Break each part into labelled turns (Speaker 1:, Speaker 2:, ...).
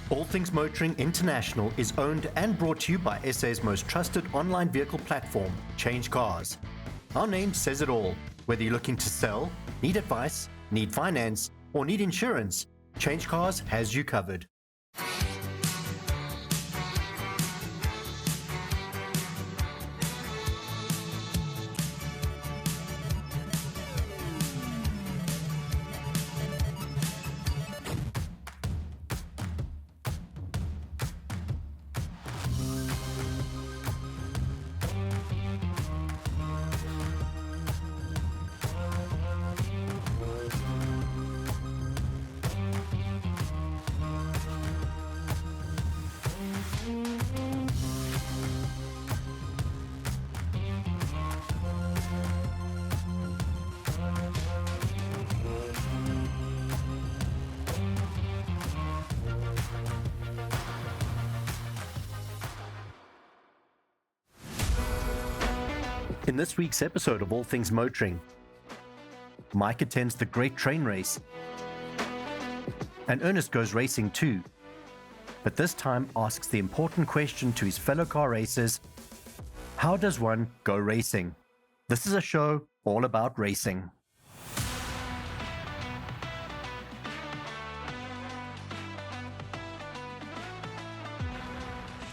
Speaker 1: All Things Motoring International is owned and brought to you by SA's most trusted online vehicle platform, CHANGECARS. Our name says it all. Whether you're looking to sell, need advice, need finance, or need insurance, CHANGECARS has you covered. In this week's episode of All Things Motoring, Mike attends the Great Train Race, and Ernest goes racing too, but this time asks the important question to his fellow car racers: how does one go racing? This is a show all about racing.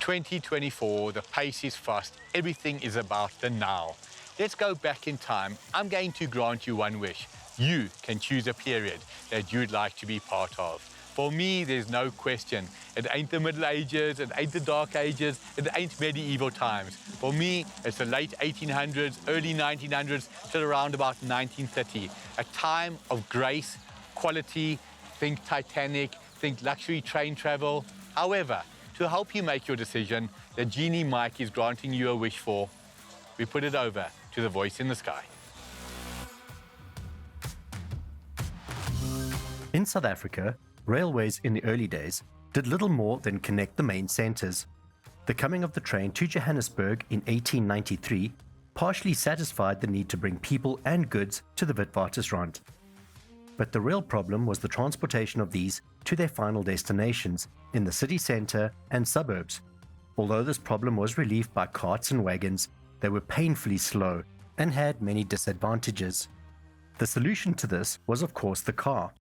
Speaker 2: ...2024, the pace is fast, everything is about the now. Let's go back in time. I'm going to grant you one wish. You can choose a period that you'd like to be part of. For me, there's no question. It ain't the Middle Ages, it ain't the Dark Ages, it ain't medieval times. For me, it's the late 1800s, early 1900s, till around about 1930. A time of grace, quality, think Titanic, think luxury train travel. However, to help you make your decision, the genie Mike is granting you a wish for. We put it over to the voice in the sky.
Speaker 1: In South Africa, railways in the early days did little more than connect the main centres. The coming of the train to Johannesburg in 1893 partially satisfied the need to bring people and goods to the Witwatersrand. But the real problem was the transportation of these to their final destinations in the city centre and suburbs. Although this problem was relieved by carts and wagons, they were painfully slow and had many disadvantages. The solution to this was, of course, the car.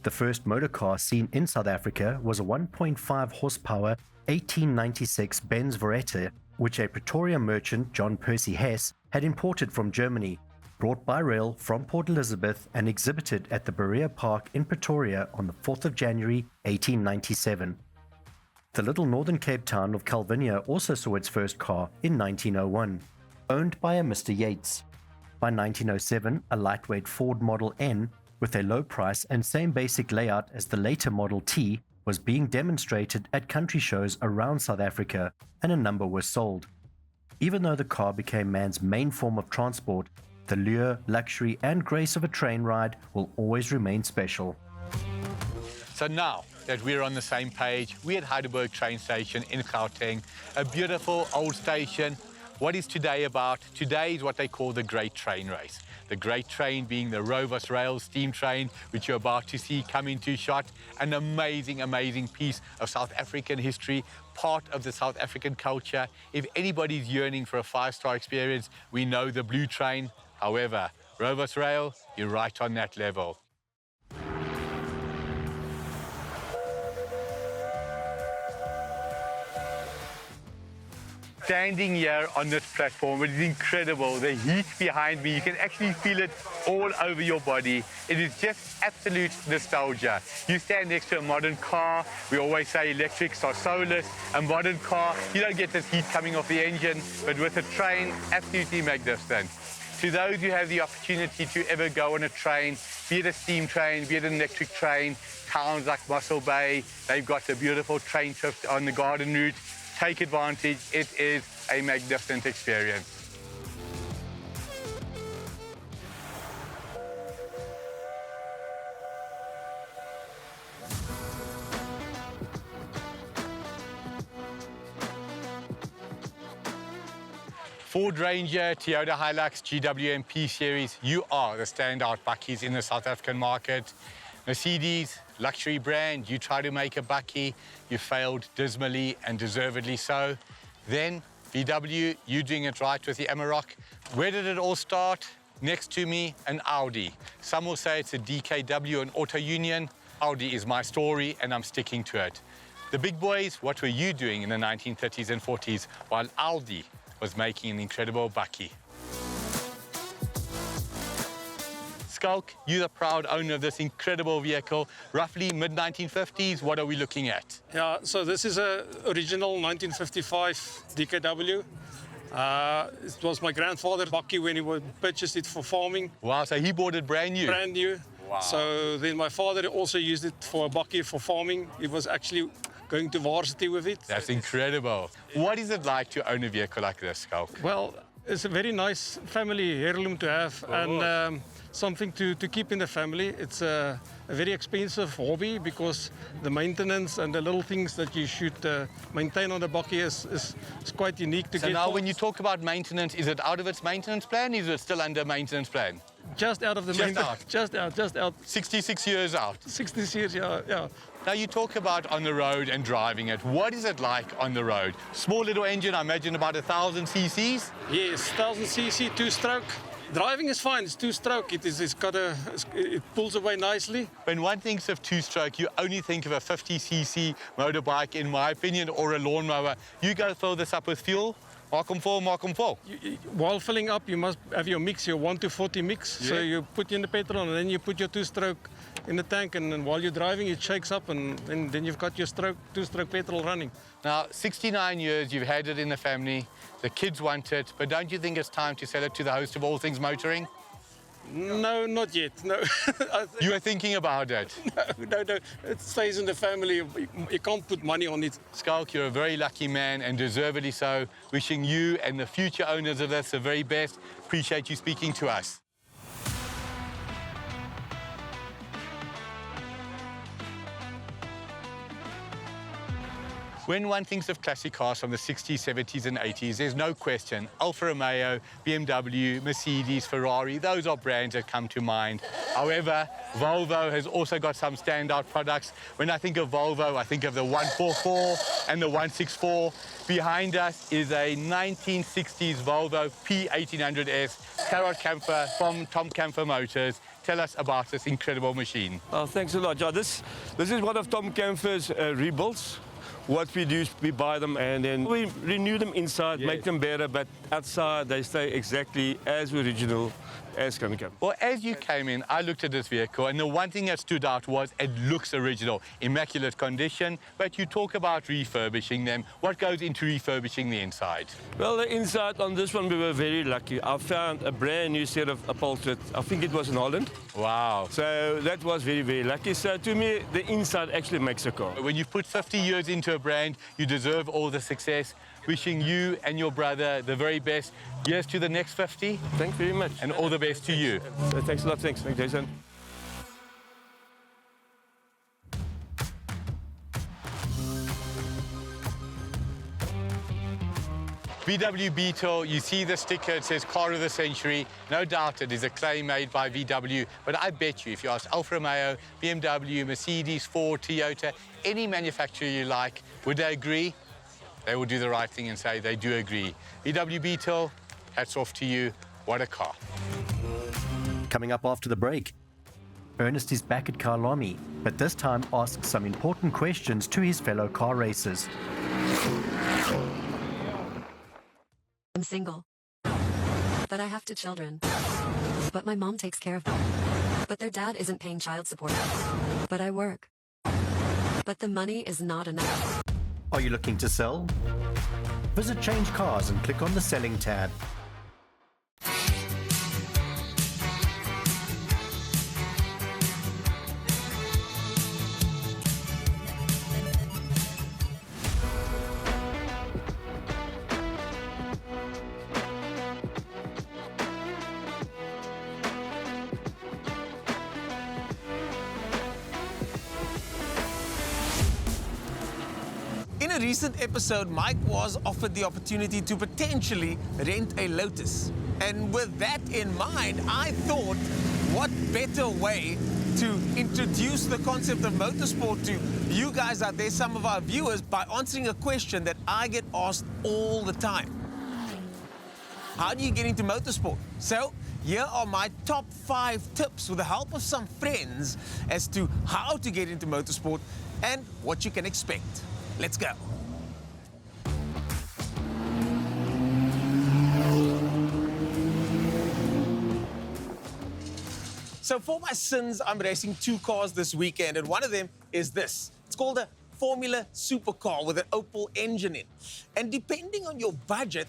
Speaker 1: The first motor car seen in South Africa was a 1.5 horsepower 1896 Benz Veretta, which a Pretoria merchant, John Percy Hess, had imported from Germany, brought by rail from Port Elizabeth and exhibited at the Berea Park in Pretoria on the 4th of January 1897. The little northern Cape town of Calvinia also saw its first car in 1901, owned by a Mr. Yates. By 1907, a lightweight Ford Model N, with a low price and same basic layout as the later Model T, was being demonstrated at country shows around South Africa, and a number were sold. Even though the car became man's main form of transport, the lure, luxury and grace of a train ride will always remain special.
Speaker 2: So now that we're on the same page, we're at Heidelberg train station in Gauteng, a beautiful old station. What is today about? Today is what they call the Great Train Race. The Great Train being the Rovos Rail steam train, which you're about to see come into shot. An amazing, amazing piece of South African history, part of the South African culture. If anybody's yearning for a five-star experience, we know the Blue Train. However, Rovos Rail, you're right on that level. Standing here on this platform, it is incredible. The heat behind me, you can actually feel it all over your body. It is just absolute nostalgia. You stand next to a modern car. We always say electrics are soulless. A modern car, you don't get this heat coming off the engine, but with a train, absolutely magnificent. To those who have the opportunity to ever go on a train, be it a steam train, be it an electric train, towns like Mossel Bay, they've got a beautiful train trip on the Garden Route. Take advantage. It is a magnificent experience. Ford Ranger, Toyota Hilux, GWMP series, you are the standout buckies in the South African market. Mercedes, luxury brand, you try to make a bucky, you failed dismally and deservedly so. Then VW, you doing it right with the Amarok. Where did it all start? Next to me, an Audi. Some will say it's a DKW, an Auto Union. Audi is my story and I'm sticking to it. The big boys, what were you doing in the 1930s and 40s while Audi was making an incredible bucky? Skulk, you're the proud owner of this incredible vehicle. Roughly mid-1950s, what are we looking at?
Speaker 3: Yeah, so this is a original 1955 DKW. It was my grandfather's bucky when he purchased it for farming.
Speaker 2: Wow, so he bought it brand new?
Speaker 3: Brand new.
Speaker 2: Wow.
Speaker 3: So then my father also used it for a bucky for farming. He was actually going to varsity with it.
Speaker 2: That's incredible. What is it like to own a vehicle like this, Skulk?
Speaker 3: Well, it's a very nice family heirloom to have and something to keep in the family. It's a very expensive hobby because the maintenance and the little things that you should maintain on the bucky is quite unique to get.
Speaker 2: So now
Speaker 3: for.
Speaker 2: when you talk about maintenance, is it out of its maintenance plan? Is it still under maintenance plan?
Speaker 3: Just out of the maintenance. Just out.
Speaker 2: 66 years out.
Speaker 3: 60 years, yeah.
Speaker 2: Now you talk about on the road and driving it. What is it like on the road? Small little engine, I imagine about 1,000 cc's?
Speaker 3: Yes, 1,000 cc, two-stroke. Driving is fine, it's two-stroke. It pulls away nicely.
Speaker 2: When one thinks of two-stroke, you only think of a 50cc motorbike, in my opinion, or a lawnmower. You go fill this up with fuel, mark 'em full.
Speaker 3: While filling up, you must have your mix, your 1 to 40 mix.
Speaker 2: Yeah.
Speaker 3: So you put in the petrol and then you put your two-stroke in the tank, and then while you're driving, it shakes up, and then you've got your two-stroke petrol running.
Speaker 2: Now, 69 years, you've had it in the family. The kids want it, but don't you think it's time to sell it to the host of all things motoring?
Speaker 3: No, not yet, no.
Speaker 2: You are thinking about it.
Speaker 3: No, it stays in the family. You can't put money on it.
Speaker 2: Skulk, you're a very lucky man, and deservedly so. Wishing you and the future owners of this the very best. Appreciate you speaking to us. When one thinks of classic cars from the 60s, 70s and 80s, there's no question. Alfa Romeo, BMW, Mercedes, Ferrari, those are brands that come to mind. However, Volvo has also got some standout products. When I think of Volvo, I think of the 144 and the 164. Behind us is a 1960s Volvo P1800S Carrot Camper from Tom Camper Motors. Tell us about this incredible machine.
Speaker 4: Oh, thanks a lot. Yeah, this is one of Tom Camper's rebuilds. What we do is we buy them and then we renew them inside, make them better, but outside they stay exactly as original as can come.
Speaker 2: Well, as you came in, I looked at this vehicle, and the one thing that stood out was it looks original, immaculate condition, but you talk about refurbishing them. What goes into refurbishing the inside?
Speaker 4: Well, the inside on this one, we were very lucky. I found a brand new set of upholstery. I think it was in Holland.
Speaker 2: Wow.
Speaker 4: So that was very, very lucky. So to me, the inside actually makes a car.
Speaker 2: When you've put 50 years into a brand, you deserve all the success. Wishing you and your brother the very best. Here's to the next 50.
Speaker 4: Thanks very much.
Speaker 2: And all the best to you.
Speaker 4: Thanks a lot. Thanks, Jason.
Speaker 2: VW Beetle, you see the sticker, it says Car of the Century. No doubt it is a claim made by VW, but I bet you if you ask Alfa Romeo, BMW, Mercedes, Ford, Toyota, any manufacturer you like, would they agree? They will do the right thing and say they do agree. VW Beetle, hats off to you. What a car.
Speaker 1: Coming up after the break, Ernest is back at Kyalami, but this time asks some important questions to his fellow car racers.
Speaker 5: I'm single, but I have 2 children. But my mom takes care of them. But their dad isn't paying child support. But I work. But the money is not enough.
Speaker 1: Are you looking to sell? Visit Change Cars and click on the Selling tab.
Speaker 6: In a recent episode, Mike was offered the opportunity to potentially rent a Lotus. And with that in mind, I thought, what better way to introduce the concept of motorsport to you guys out there, some of our viewers, by answering a question that I get asked all the time. How do you get into motorsport? So here are my top 5 tips with the help of some friends as to how to get into motorsport and what you can expect. Let's go. So for my sins, I'm racing 2 cars this weekend, and one of them is this. It's called a Formula Supercar with an Opel engine in. And depending on your budget,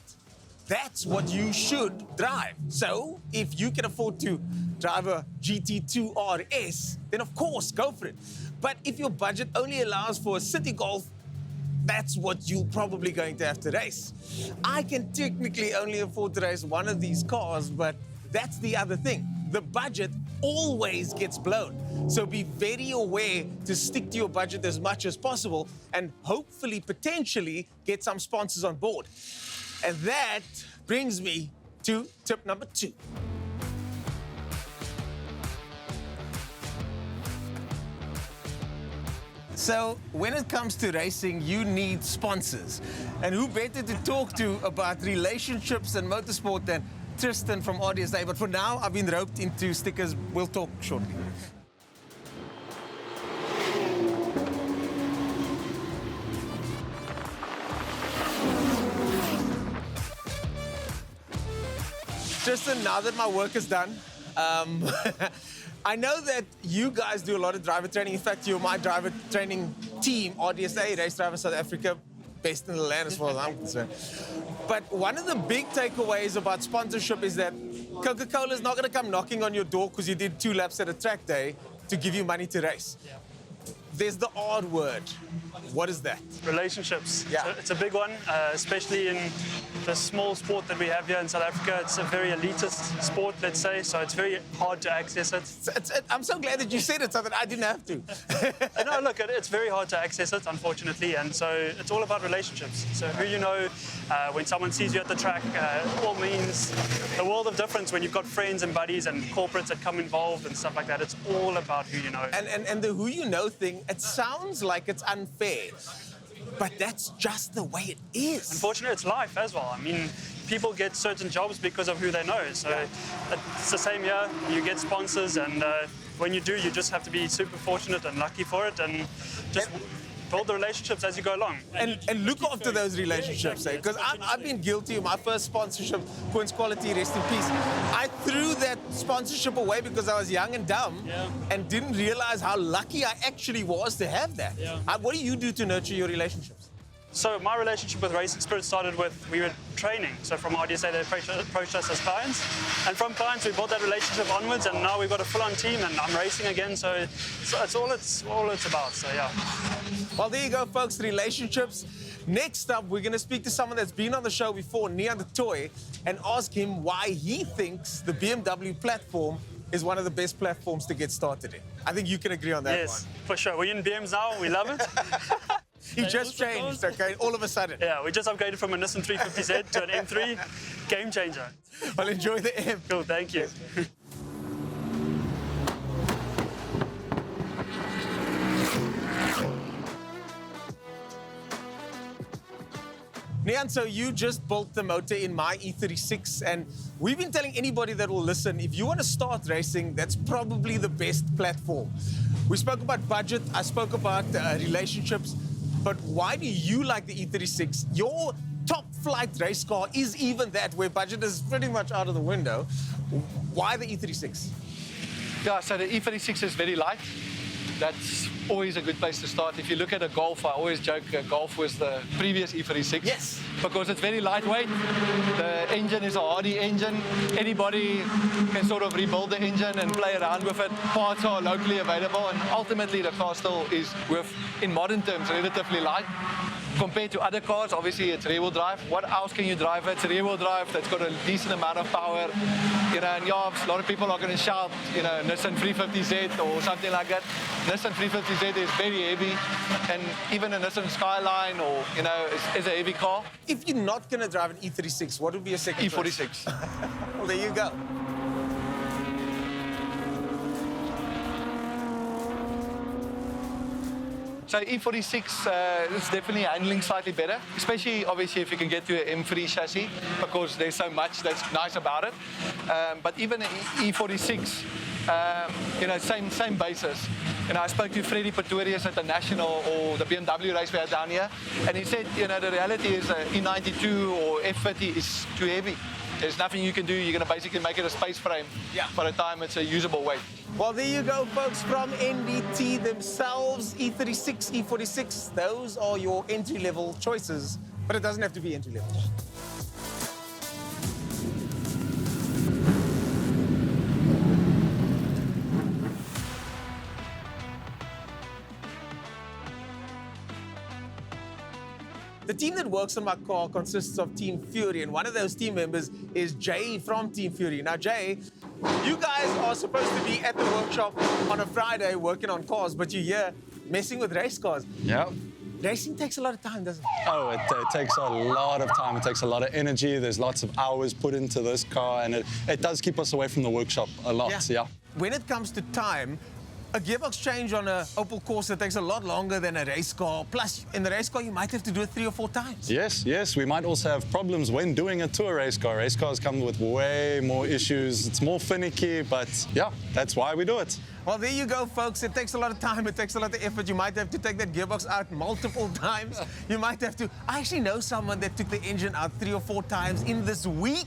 Speaker 6: that's what you should drive. So if you can afford to drive a GT2 RS, then of course, go for it. But if your budget only allows for a city golf, that's what you're probably going to have to race. I can technically only afford to race one of these cars, but that's the other thing. The budget always gets blown. So be very aware to stick to your budget as much as possible and hopefully, potentially, get some sponsors on board. And that brings me to tip number 2. So when it comes to racing, you need sponsors. And who better to talk to about relationships and motorsport than Tristan from RDSA. But for now, I've been roped into stickers. We'll talk shortly. Tristan, now that my work is done, I know that you guys do a lot of driver training. In fact, you're my driver training team, RDSA, Race Driver South Africa, best in the land as far as I'm concerned. But one of the big takeaways about sponsorship is that Coca-Cola is not going to come knocking on your door because you did 2 laps at a track day to give you money to race. Yeah. There's the R word. What is that?
Speaker 7: Relationships.
Speaker 6: Yeah.
Speaker 7: So it's a big one, especially in the small sport that we have here in South Africa. It's a very elitist sport, let's say, so it's very hard to access it.
Speaker 6: I'm so glad that you said it so that I didn't have to.
Speaker 7: No, look, it's very hard to access it, unfortunately, and so it's all about relationships. So who you know, when someone sees you at the track, all means a world of difference when you've got friends and buddies and corporates that come involved and stuff like that. It's all about who you know.
Speaker 6: And the who you know thing, it sounds like it's unfair, but that's just the way it is.
Speaker 7: Unfortunately, it's life as well. I mean, people get certain jobs because of who they know. So it's the same here. You get sponsors, and when you do, you just have to be super fortunate and lucky for it, and just build the relationships as you go along.
Speaker 6: And look after those relationships, because I've been guilty of my first sponsorship, Points Quality, rest in peace. I threw that sponsorship away because I was young and dumb and didn't realize how lucky I actually was to have that. What do you do to nurture your relationships?
Speaker 7: So my relationship with Racing Spirit started with, we were training. So from RDSA, they approached us as clients. And from clients, we built that relationship onwards, and now we've got a full-on team, and I'm racing again. So it's all it's about, so yeah.
Speaker 6: Well, there you go, folks, relationships. Next up, we're going to speak to someone that's been on the show before, Neon the Toy, and ask him why he thinks the BMW platform is one of the best platforms to get started in. I think you can agree on that one.
Speaker 7: Yes, for sure. We're in BMs now. We love it.
Speaker 6: He just changed, okay, all of a sudden.
Speaker 7: Yeah, we just upgraded from a Nissan 350Z to an M3. Game changer.
Speaker 6: Well, enjoy the M.
Speaker 7: Cool, thank you.
Speaker 6: Neon, so you just built the motor in my E36, and we've been telling anybody that will listen, if you want to start racing, that's probably the best platform. We spoke about budget, I spoke about relationships, but why do you like the E36? Your top flight race car is even that, where budget is pretty much out of the window. Why the E36?
Speaker 8: Yeah, so the E36 is very light. That's always a good place to start. If you look at a Golf, I always joke Golf was the previous E36.
Speaker 6: Yes.
Speaker 8: Because it's very lightweight. The engine is a hardy engine. Anybody can sort of rebuild the engine and play around with it. Parts are locally available, and ultimately the car still is, in modern terms, relatively light. Compared to other cars, obviously it's rear-wheel drive. What else can you drive? It's rear-wheel drive that's got a decent amount of power. You know, and yeah, a lot of people are going to shout, you know, Nissan 350Z or something like that. Nissan 350Z is very heavy, and even a Nissan Skyline or, you know, is a heavy car.
Speaker 6: If you're not going to drive an E36, what would be your second
Speaker 8: E46.
Speaker 6: Well, there you go.
Speaker 8: So E46 is definitely handling slightly better, especially obviously if you can get to an M3 chassis, because there's so much that's nice about it. But even E46, same basis. I spoke to Freddie Pretorius at the National or the BMW race we had down here, and he said, the reality is E92 or F50 is too heavy. There's nothing you can do. You're going to basically make it a space frame. By the time it's a usable weight.
Speaker 6: Well, there you go, folks, from NDT themselves, E36, E46. Those are your entry-level choices, but it doesn't have to be entry-level. The team that works on my car consists of Team Fury, and one of those team members is Jay from Team Fury. Now, Jay, you guys are supposed to be at the workshop on a Friday working on cars, but you're here messing with race cars.
Speaker 9: Yeah.
Speaker 6: Racing takes a lot of time, doesn't it?
Speaker 9: Oh, it takes a lot of time. It takes a lot of energy. There's lots of hours put into this car, and it does keep us away from the workshop a lot, yeah.
Speaker 6: When it comes to time, a gearbox change on a Opel Corsa takes a lot longer than a race car. Plus, in the race car, you might have to do it 3 or 4 times.
Speaker 9: Yes. We might also have problems when doing it to a race car. Race cars come with way more issues. It's more finicky, but yeah, that's why we do it.
Speaker 6: Well, there you go, folks. It takes a lot of time. It takes a lot of effort. You might have to take that gearbox out multiple times. You might have to... I actually know someone that took the engine out 3 or 4 times in this week.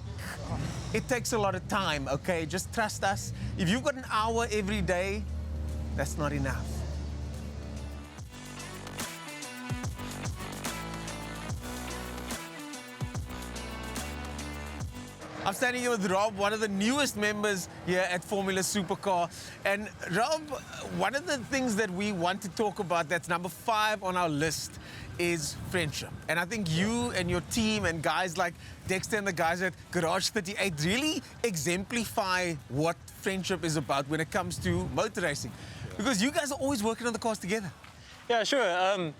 Speaker 6: It takes a lot of time, okay? Just trust us. If you've got an hour every day, that's not enough. I'm standing here with Rob, one of the newest members here at Formula Supercar. And Rob, one of the things that we want to talk about that's number 5 on our list is friendship. And I think you and your team and guys like Dexter and the guys at Garage 38 really exemplify what friendship is about when it comes to motor racing. Because you guys are always working on the cars together.
Speaker 10: Yeah, sure.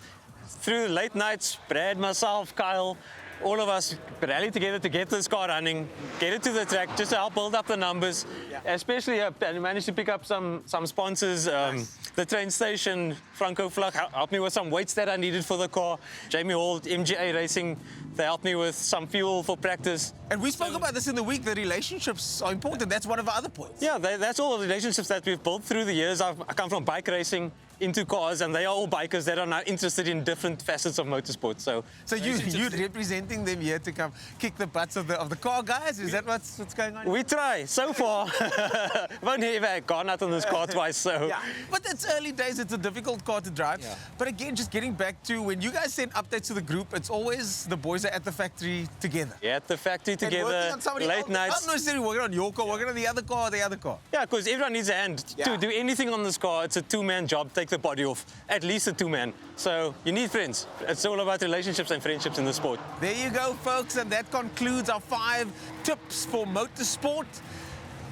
Speaker 10: Through late nights, Brad, myself, Kyle, all of us rally together to get this car running, get it to the track, just to help build up the numbers. Especially, I managed to pick up some sponsors. Nice. The train station, Franco Flach, helped me with some weights that I needed for the car. Jamie Hall, MGA Racing, they helped me with some fuel for practice.
Speaker 6: And we spoke about this in the week. The relationships are important. That's one of our other points.
Speaker 10: Yeah, that's all the relationships that we've built through the years. I come from bike racing into cars, and they are all bikers that are now interested in different facets of motorsport. So
Speaker 6: you're representing them here to come kick the butts of the car guys? Is that what's going on?
Speaker 10: We try. So far, I've only ever gone out on this car twice. So.
Speaker 6: Yeah, but it's early days. It's a difficult car to drive. Yeah. But again, just getting back to when you guys send updates to the group, it's always the boys are at the factory together.
Speaker 10: Yeah, at the factory together, late nights.
Speaker 6: Not necessarily working on your car, working on the other car or the other car.
Speaker 10: Yeah, because everyone needs a hand. To do anything on this car, it's a 2-man job. Take the body off, at least a 2-man. So you need friends. It's all about relationships and friendships in the sport.
Speaker 6: There you go, folks, and that concludes our 5 tips for motorsport.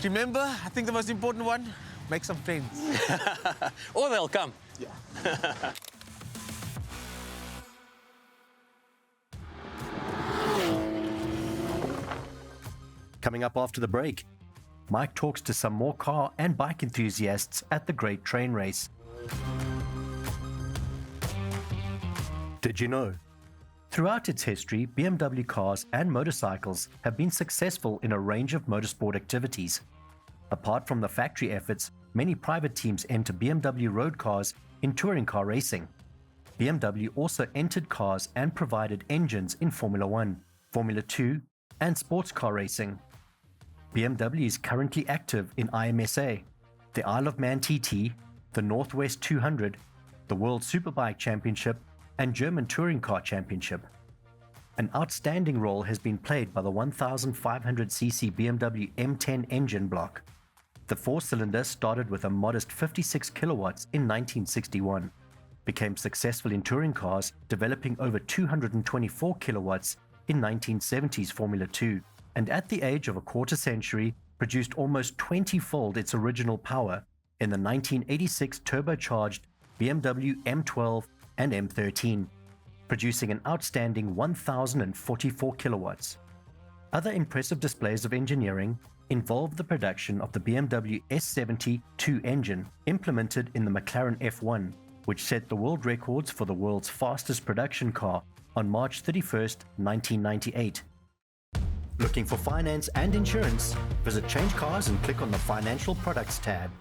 Speaker 6: Remember, I think the most important one, make some friends.
Speaker 10: Or they'll come.
Speaker 6: Yeah.
Speaker 1: Coming up after the break, Mike talks to some more car and bike enthusiasts at the Great Train Race. Did you know? Throughout its history, BMW cars and motorcycles have been successful in a range of motorsport activities. Apart from the factory efforts, many private teams enter BMW road cars in touring car racing. BMW also entered cars and provided engines in Formula 1, Formula 2, and sports car racing. BMW is currently active in IMSA, the Isle of Man TT, the Northwest 200, the World Superbike Championship, and German Touring Car Championship. An outstanding role has been played by the 1,500cc BMW M10 engine block. The 4-cylinder started with a modest 56 kilowatts in 1961, became successful in touring cars, developing over 224 kilowatts in 1970s Formula 2, and at the age of a quarter century, produced almost 20-fold its original power in the 1986 turbocharged BMW M12 and M13, producing an outstanding 1,044 kilowatts. Other impressive displays of engineering involved the production of the BMW S08E13 engine implemented in the McLaren F1 which set the world records for the world's fastest production car on March 31st, 1998. Looking for finance and insurance? Visit Change Cars and click on the Financial Products tab.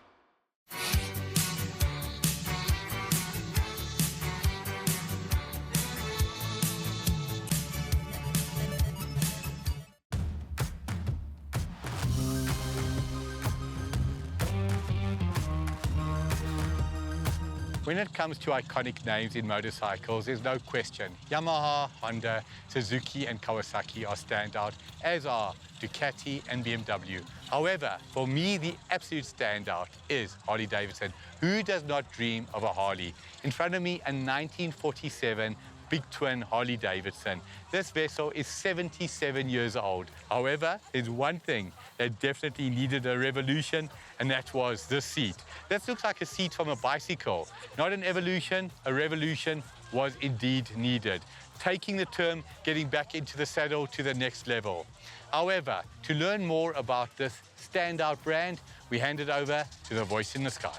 Speaker 2: When it comes to iconic names in motorcycles, there's no question. Yamaha, Honda, Suzuki and Kawasaki are standout, as are Ducati and BMW. However, for me, the absolute standout is Harley-Davidson. Who does not dream of a Harley? In front of me, a 1947 big twin Harley-Davidson. This vessel is 77 years old. However, there's one thing that definitely needed a revolution, and that was this seat. This looks like a seat from a bicycle. Not an evolution, a revolution was indeed needed, taking the term getting back into the saddle to the next level. However, to learn more about this standout brand, we hand it over to the voice in the sky.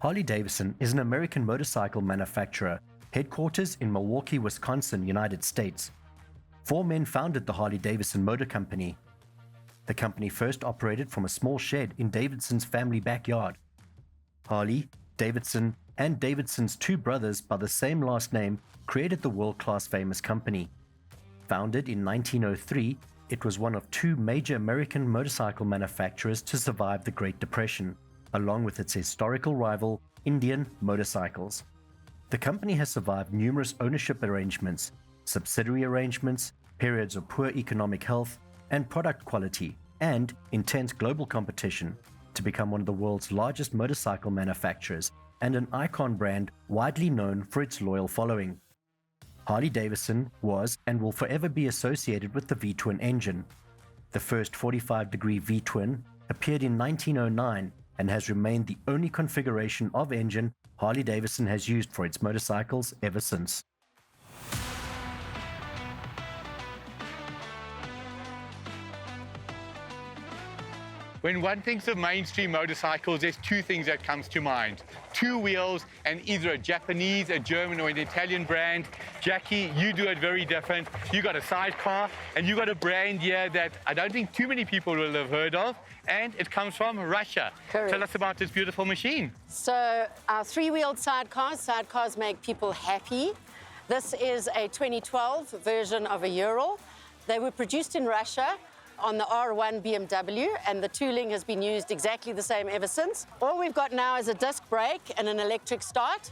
Speaker 1: Harley-Davidson is an American motorcycle manufacturer, headquarters in Milwaukee, Wisconsin, United States. 4 men founded the Harley-Davidson Motor Company. The company first operated from a small shed in Davidson's family backyard. Harley, Davidson, and Davidson's 2 brothers by the same last name created the world-class famous company. Founded in 1903, it was one of 2 major American motorcycle manufacturers to survive the Great Depression, along with its historical rival, Indian Motorcycles. The company has survived numerous ownership arrangements, subsidiary arrangements, periods of poor economic health and product quality, and intense global competition to become one of the world's largest motorcycle manufacturers and an icon brand widely known for its loyal following. Harley-Davidson was and will forever be associated with the V-twin engine. The first 45-degree V-twin appeared in 1909 and has remained the only configuration of engine Harley-Davidson has used for its motorcycles ever since.
Speaker 2: When one thinks of mainstream motorcycles, there's 2 things that comes to mind. 2 wheels and either a Japanese, a German or an Italian brand. Jackie, you do it very different. You got a sidecar and you got a brand here that I don't think too many people will have heard of, and it comes from Russia.
Speaker 11: Correct.
Speaker 2: Tell us about this beautiful machine.
Speaker 11: So our 3-wheeled sidecars make people happy. This is a 2012 version of a Ural. They were produced in Russia on the R1 BMW, and the tooling has been used exactly the same ever since. All we've got now is a disc brake and an electric start,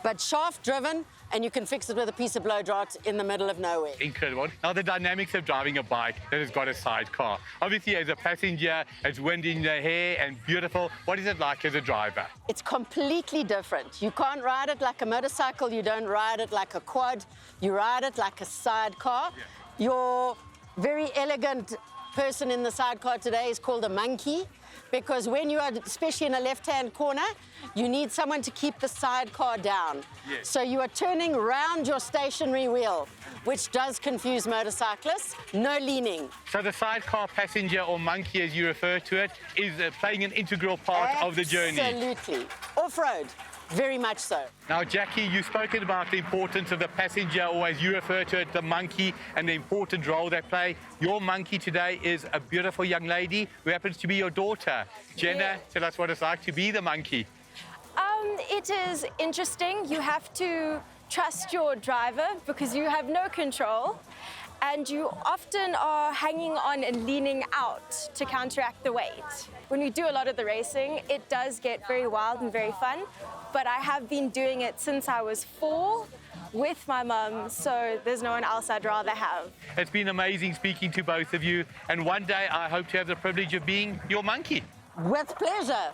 Speaker 11: but shaft driven, and you can fix it with a piece of blow dart in the middle of nowhere.
Speaker 2: Incredible. Now the dynamics of driving a bike that has got a sidecar. Obviously as a passenger, it's wind in the hair and beautiful. What is it like as a driver?
Speaker 11: It's completely different. You can't ride it like a motorcycle, you don't ride it like a quad, you ride it like a sidecar. Yeah. Your very elegant person in the sidecar today is called a monkey, because when you are, especially in a left-hand corner, you need someone to keep the sidecar down. Yes. So you are turning round your stationary wheel, which does confuse motorcyclists. No leaning.
Speaker 2: So the sidecar passenger, or monkey as you refer to it, is playing an integral part of the journey.
Speaker 11: Absolutely. Off-road. Very much so.
Speaker 2: Now, Jackie, you've spoken about the importance of the passenger, or as you refer to it, the monkey, and the important role they play. Your monkey today is a beautiful young lady who happens to be your daughter. Jenna, yeah. Tell us what it's like to be the monkey.
Speaker 12: It is interesting. You have to trust your driver because you have no control. And you often are hanging on and leaning out to counteract the weight. When we do a lot of the racing, it does get very wild and very fun, but I have been doing it since I was 4 with my mum, so there's no one else I'd rather have.
Speaker 2: It's been amazing speaking to both of you, and one day I hope to have the privilege of being your monkey.
Speaker 11: With pleasure.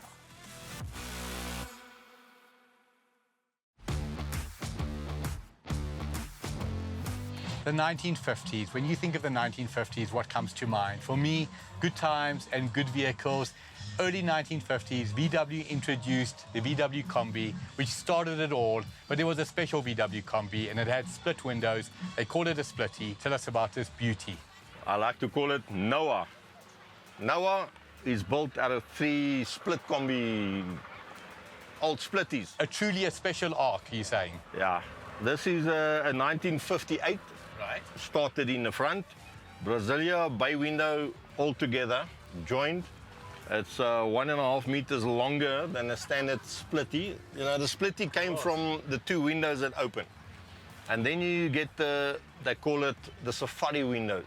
Speaker 2: The 1950s, when you think of the 1950s, what comes to mind? For me, good times and good vehicles. Early 1950s, VW introduced the VW Combi, which started it all, but there was a special VW Combi and it had split windows. They called it a splitty. Tell us about this beauty.
Speaker 13: I like to call it Noah. Noah is built out of 3 split Combi old splitties.
Speaker 2: Truly a special arc, you're saying?
Speaker 13: Yeah. This is a 1958.
Speaker 2: Right.
Speaker 13: Started in the front. Brasilia, bay window, all together, joined. It's 1.5 meters longer than a standard splitty. You know, the splitty came from the two windows that open. And then you get they call it the safari windows.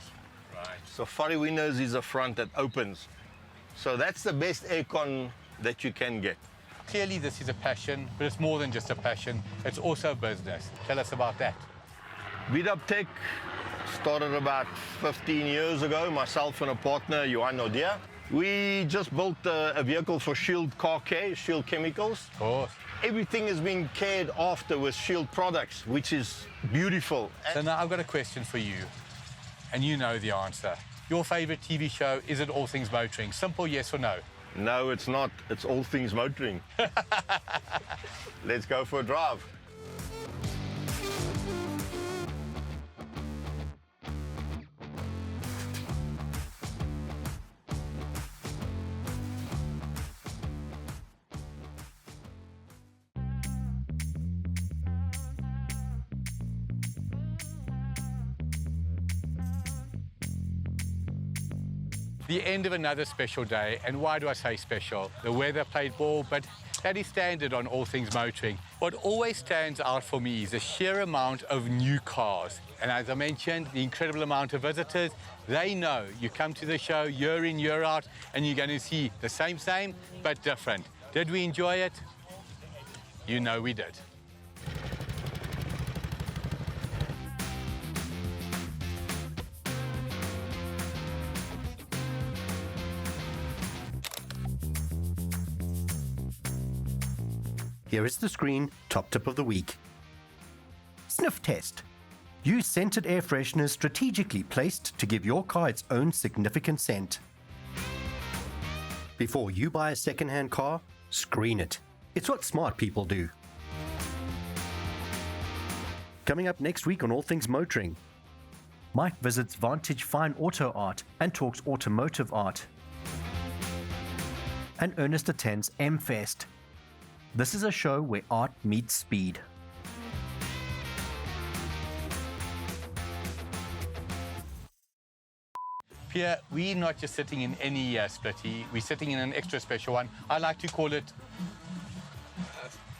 Speaker 2: Right.
Speaker 13: Safari windows is a front that opens. So that's the best aircon that you can get.
Speaker 2: Clearly this is a passion, but it's more than just a passion. It's also a business. Tell us about that.
Speaker 13: Beat-up Tech started about 15 years ago, myself and a partner, Johan Odia. We just built a vehicle for Shield Car Care, Shield Chemicals.
Speaker 2: Of course.
Speaker 13: Everything is being cared after with Shield products, which is beautiful.
Speaker 2: So now I've got a question for you, and you know the answer. Your favorite TV show, is it All Things Motoring? Simple yes or no?
Speaker 13: No, it's not. It's All Things Motoring. Let's go for a drive.
Speaker 2: The end of another special day, and why do I say special? The weather played ball, but that is standard on All Things Motoring. What always stands out for me is the sheer amount of new cars. And as I mentioned, the incredible amount of visitors. They know you come to the show year in, year out, and you're going to see the same, but different. Did we enjoy it? You know we did.
Speaker 1: Here is the screen top tip of the week. Sniff test. Use scented air fresheners strategically placed to give your car its own significant scent. Before you buy a second-hand car, screen it. It's what smart people do. Coming up next week on All Things Motoring, Mike visits Vantage Fine Auto Art and talks automotive art. And Ernest attends M-Fest. This is a show where art meets speed.
Speaker 2: Pierre, we're not just sitting in any splitty, we're sitting in an extra special one. I like to call it...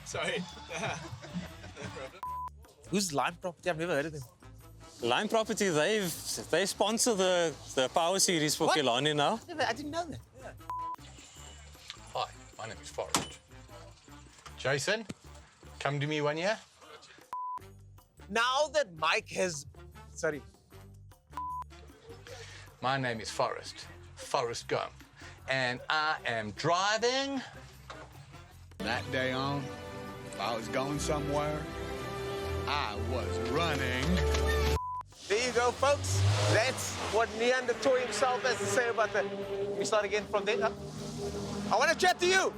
Speaker 6: Sorry. Who's Lime Property? I've never heard of them.
Speaker 10: Lime Property, they sponsor the Power Series for Killarney now.
Speaker 6: I didn't know that. Yeah.
Speaker 2: Hi, my name is Forrest. Jason, come to me one year.
Speaker 6: Now that Mike has... Sorry.
Speaker 2: My name is Forrest Gump, and I am driving...
Speaker 14: That day on, if I was going somewhere, I was running.
Speaker 6: There you go, folks. That's what Neanderthal himself has to say about that. We start again from there. I want to chat to you.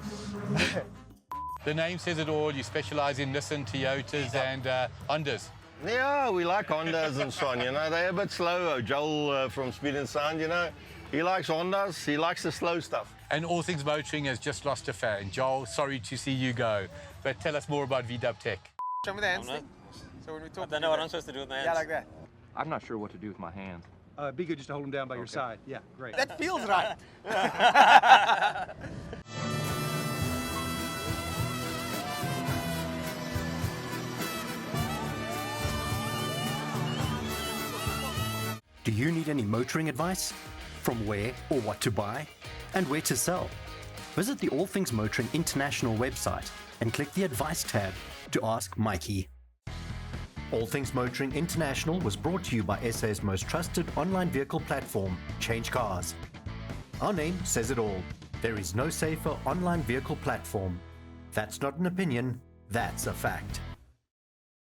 Speaker 2: The name says it all. You specialize in Nissan, Toyotas, and Hondas.
Speaker 13: Yeah, we like Hondas and so on, you know. They're a bit slow. Joel from Speed and Sound, you know, he likes Hondas. He likes the slow stuff.
Speaker 2: And All Things Motoring has just lost a fan. Joel, sorry to see you go. But tell us more about VW Tech.
Speaker 6: Show me the hands thing. So when we talk,
Speaker 10: I don't know what I'm supposed to do with my hands.
Speaker 6: Yeah, like that.
Speaker 15: I'm not sure what to do with my hands.
Speaker 16: Be good just to hold them down by your side. Yeah, great.
Speaker 6: That feels right.
Speaker 1: Do you need any motoring advice? From where or what to buy? And where to sell? Visit the All Things Motoring International website and click the Advice tab to ask Mikey. All Things Motoring International was brought to you by SA's most trusted online vehicle platform, CHANGECARS. Our name says it all. There is no safer online vehicle platform. That's not an opinion, that's a fact.